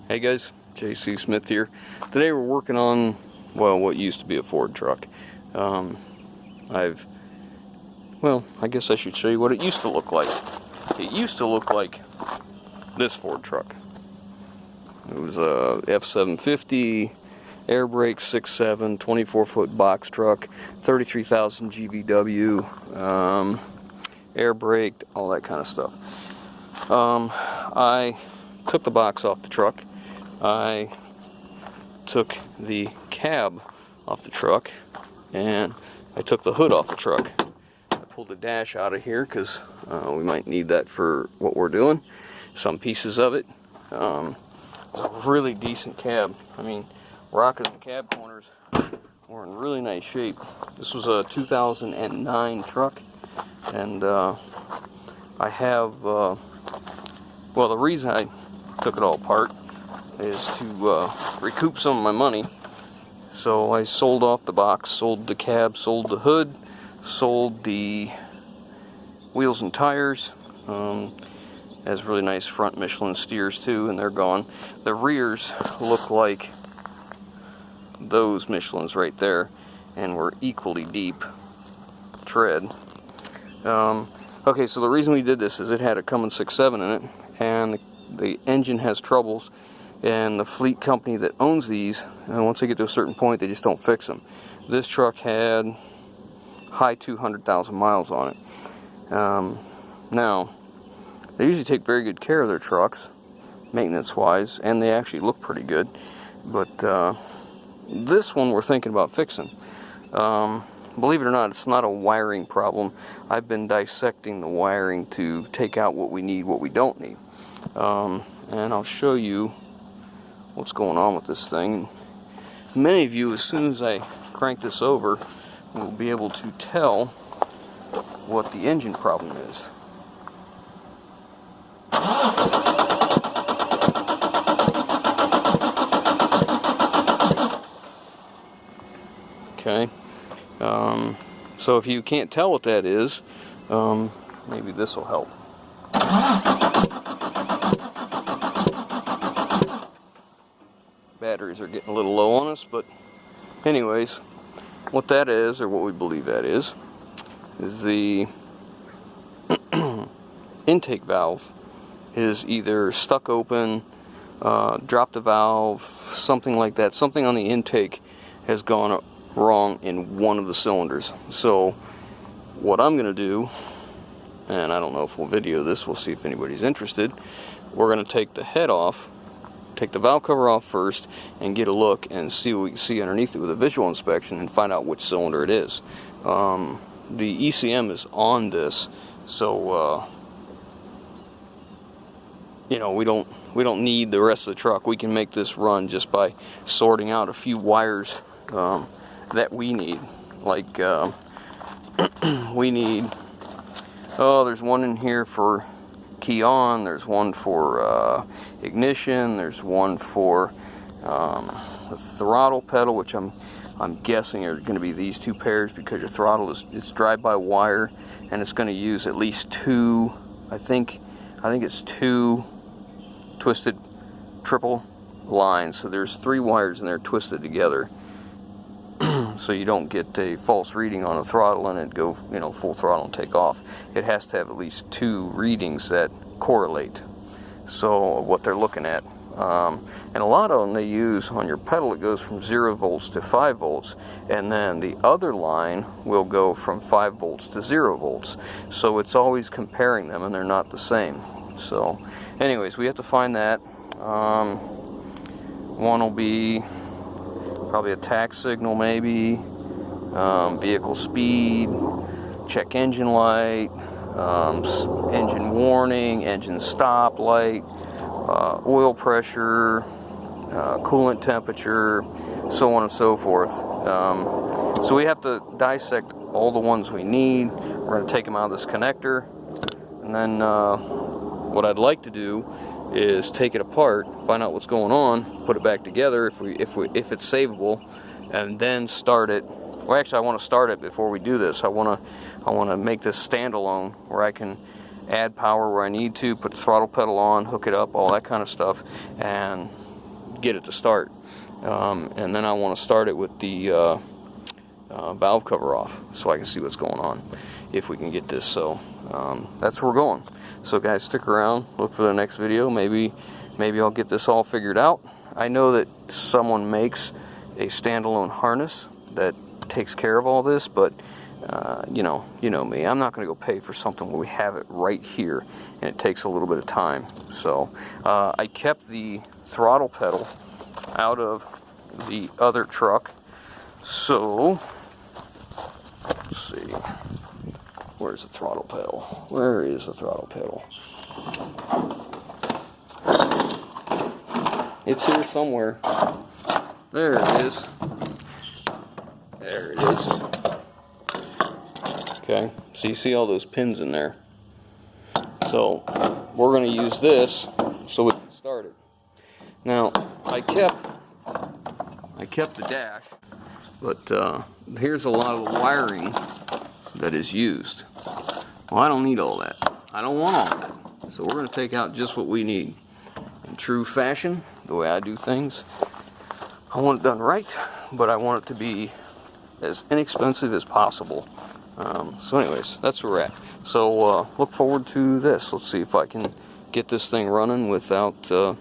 Hey guys, JC Smith here. Today we're working on, well, what used to be a Ford truck. I guess I should show you what it used to look like. It used to look like this Ford truck. It was a F750, air brake, 6.7, 24-foot box truck, 33,000 GVW, air braked, all that kind of stuff. I took the box off the truck. I took the cab off the truck, and I took the hood off the truck. I pulled the dash out of here because we might need that for what we're doing. Some pieces of it. A really decent cab. I mean, rockers and cab corners were in really nice shape. This was a 2009 truck, and I have, the reason I took it all apart is to recoup some of my money. So I sold off the box, sold the cab, sold the hood, sold the wheels and tires. Has really nice front Michelin steers too, and they're gone. The rears look like those Michelins right there, and were equally deep tread. Okay, so the reason we did this is it had a Cummins 6.7 in it, and the engine has troubles, and the fleet company that owns these, and once they get to a certain point, they just don't fix them. This truck had high 200,000 miles on it. Now, they usually take very good care of their trucks, maintenance-wise, and they actually look pretty good. But this one we're thinking about fixing. Believe it or not, it's not a wiring problem. I've been dissecting the wiring to take out what we need, what we don't need. And I'll show you what's going on with this thing. Many of you, as soon as I crank this over, will be able to tell what the engine problem is. Okay. So if you can't tell what that is, maybe this will help. Batteries are getting a little low on us, but anyways, what that is, or what we believe that is the intake valve is either stuck open, dropped a valve, something like that. Something on the intake has gone wrong in one of the cylinders. So what I'm going to do, and I don't know if we'll video this, we'll see if anybody's interested, we're going to take the head off, take the valve cover off first, and get a look and see what we can see underneath it with a visual inspection and find out which cylinder it is. The ECM is on this, so we don't need the rest of the truck. We can make this run just by sorting out a few wires that we need. Like we need, there's one in here for key on, there's one for ignition, there's one for the throttle pedal, which I'm guessing are going to be these two pairs, because your throttle is drive-by wire, and it's going to use at least two, I think it's two twisted triple lines. So there's 3 wires in there twisted together, so you don't get a false reading on a throttle and it go full throttle and take off. It has to have at least 2 readings that correlate. So what they're looking at, and a lot of them they use on your pedal, it goes from 0 volts to 5 volts, and then the other line will go from 5 volts to 0 volts. So it's always comparing them, and they're not the same. So anyways, we have to find that. One will be probably a tax signal, maybe, vehicle speed, check engine light, engine warning, engine stop light, oil pressure, coolant temperature, so on and so forth. So we have to dissect all the ones we need. We're going to take them out of this connector, and then what I'd like to do is take it apart, find out what's going on, put it back together if it's savable, and then start it. Well, actually, I want to start it before we do this. I want to make this standalone where I can add power where I need to, put the throttle pedal on, hook it up, all that kind of stuff, and get it to start. And then I want to start it with the valve cover off so I can see what's going on, if we can get this. So that's where we're going. So guys, stick around, look for the next video. Maybe I'll get this all figured out. I know that someone makes a standalone harness that takes care of all this, but you know me, I'm not going to go pay for something where we have it right here and it takes a little bit of time. So I kept the throttle pedal out of the other truck. So let's see, where's the throttle pedal? Where is the throttle pedal? It's here somewhere. There it is. There it is. Okay, so you see all those pins in there. So we're going to use this so we can start it. Now I kept the dash, but here's a lot of the wiring that is used. Well, I don't need all that. I don't want all that. So we're going to take out just what we need. In true fashion, the way I do things, I want it done right, but I want it to be as inexpensive as possible. So anyways, that's where we're at. So look forward to this. Let's see if I can get this thing running without all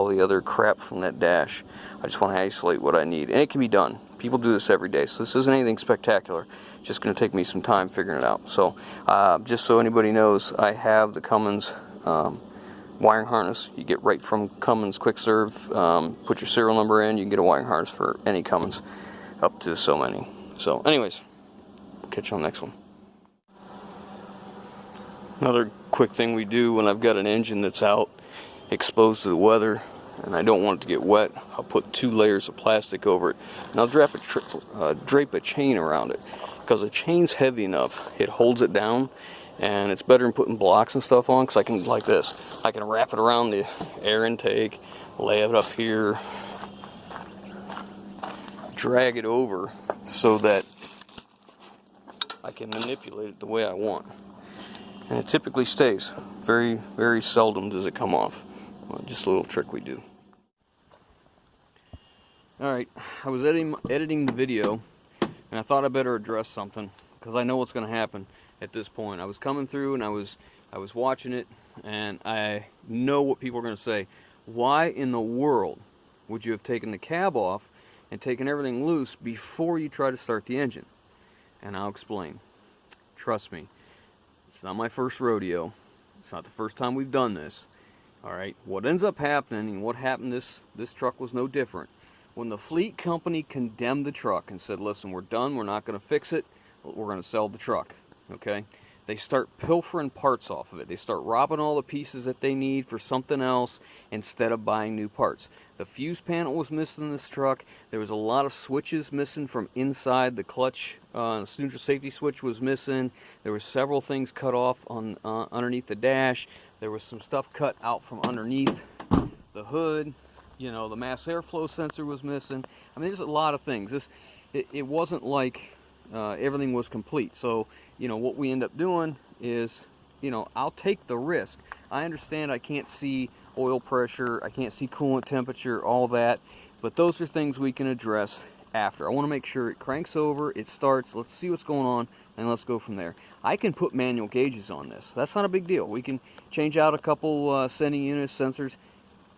the other crap from that dash. I just want to isolate what I need, and it can be done. People do this every day, so this isn't anything spectacular. It's just going to take me some time figuring it out. So just so anybody knows, I have the Cummins wiring harness. You get right from Cummins Quick Serve. Put your serial number in, you can get a wiring harness for any Cummins, up to so many. So anyways, catch you on the next one. Another quick thing we do when I've got an engine that's out exposed to the weather and I don't want it to get wet, I'll put 2 layers of plastic over it, and I'll drape a chain around it, because the chain's heavy enough, it holds it down, and it's better than putting blocks and stuff on, because I can, like this, I can wrap it around the air intake, lay it up here, drag it over so that I can manipulate it the way I want. And it typically stays. Very, very seldom does it come off. Well, just a little trick we do. Alright, I was editing the video, and I thought I better address something, because I know what's going to happen at this point. I was coming through and I was watching it, and I know what people are going to say. Why in the world would you have taken the cab off and taken everything loose before you try to start the engine? And I'll explain. Trust me, it's not my first rodeo. It's not the first time we've done this. Alright, what ends up happening, and what happened this truck was no different. When the fleet company condemned the truck and said, listen, we're done, we're not going to fix it, we're going to sell the truck, okay? They start pilfering parts off of it. They start robbing all the pieces that they need for something else instead of buying new parts. The fuse panel was missing in this truck. There was a lot of switches missing from inside. The clutch, neutral safety switch was missing. There were several things cut off on underneath the dash. There was some stuff cut out from underneath the hood. You know, the mass airflow sensor was missing. I mean, there's a lot of things. It wasn't like everything was complete. So, you know, what we end up doing is, you know, I'll take the risk. I understand I can't see oil pressure, I can't see coolant temperature, all that, but those are things we can address after. I want to make sure it cranks over, it starts, let's see what's going on, and let's go from there. I can put manual gauges on this. That's not a big deal. We can change out a couple sending units, sensors,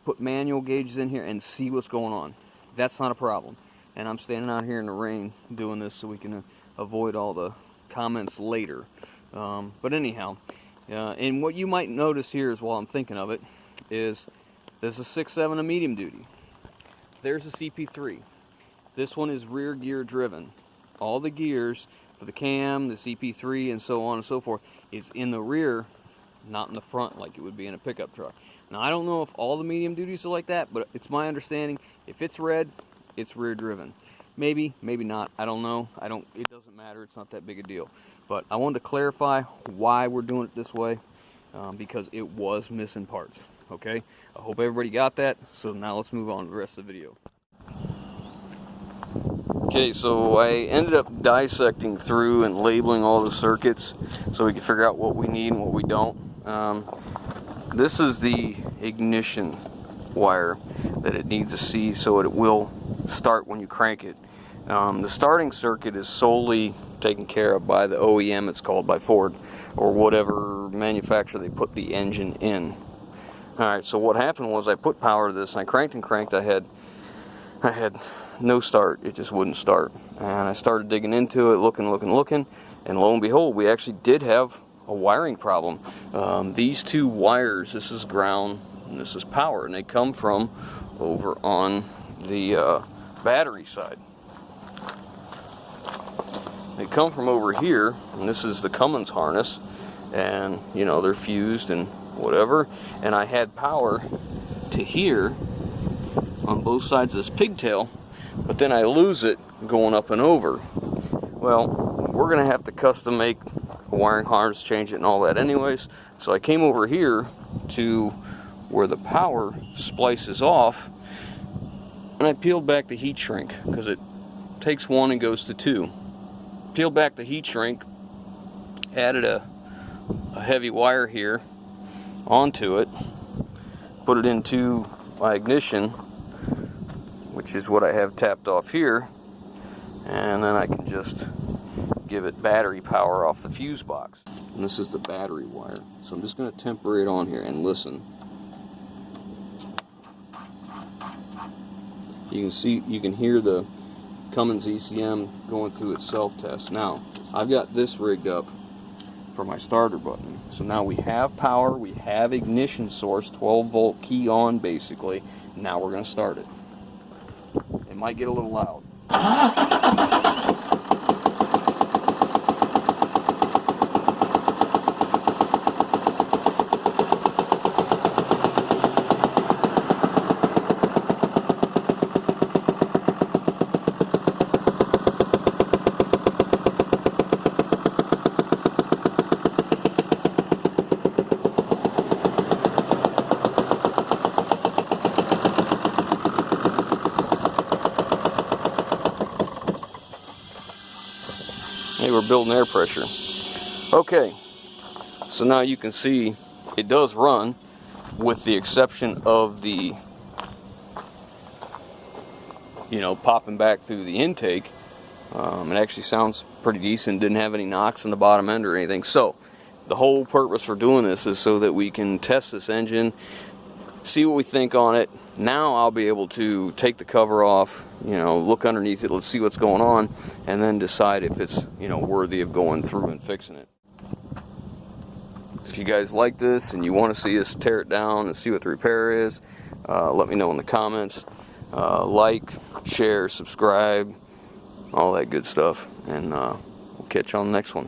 put manual gauges in here and see what's going on. That's not a problem. And I'm standing out here in the rain doing this so we can avoid all the comments later. But anyhow, and what you might notice here is, while I'm thinking of it, is there's a 6.7 a medium duty. There's a CP3. This one is rear gear driven. All the gears for the cam, the CP3, and so on and so forth is in the rear, not in the front like it would be in a pickup truck. Now, I don't know if all the medium duties are like that, but it's my understanding if it's red, it's rear driven. Maybe, maybe not. I don't know. It doesn't matter. It's not that big a deal. But I wanted to clarify why we're doing it this way, because it was missing parts. Okay? I hope everybody got that. So now let's move on to the rest of the video. Okay, so I ended up dissecting through and labeling all the circuits so we could figure out what we need and what we don't. this is the ignition wire that it needs to see so it will start when you crank it. The starting circuit is solely taken care of by the OEM, it's called, by Ford, or whatever manufacturer they put the engine in. Alright, so what happened was I put power to this and I cranked and cranked. I had no start. It just wouldn't start. And I started digging into it, looking, and lo and behold, we actually did have a wiring problem. These two wires, this is ground and this is power, and they come from over on the battery side. They come from over here, and this is the Cummins harness, and you know, they're fused and whatever, and I had power to here on both sides of this pigtail, but then I lose it going up and over. Well, we're gonna have to custom make a wiring harness, change it and all that anyways, so I came over here to where the power splices off, and I peeled back the heat shrink because it takes one and goes to two. Peeled back the heat shrink, added a heavy wire here onto it, put it into my ignition, which is what I have tapped off here, and then I can just give it battery power off the fuse box. And this is the battery wire. So I'm just going to temper it on here and listen. You can see, you can hear the Cummins ECM going through its self-test. Now, I've got this rigged up for my starter button. So now we have power, we have ignition source, 12 volt key on basically. Now we're going to start it. It might get a little loud. Hey, we're building air pressure. Okay, so now you can see it does run, with the exception of the, you know, popping back through the intake. It actually sounds pretty decent, didn't have any knocks in the bottom end or anything. So the whole purpose for doing this is so that we can test this engine, see what we think on it. Now I'll be able to take the cover off, you know, look underneath it, let's see what's going on, and then decide if it's, you know, worthy of going through and fixing it. If you guys like this and you want to see us tear it down and see what the repair is, let me know in the comments. Like, share, subscribe, all that good stuff, and we'll catch you on the next one.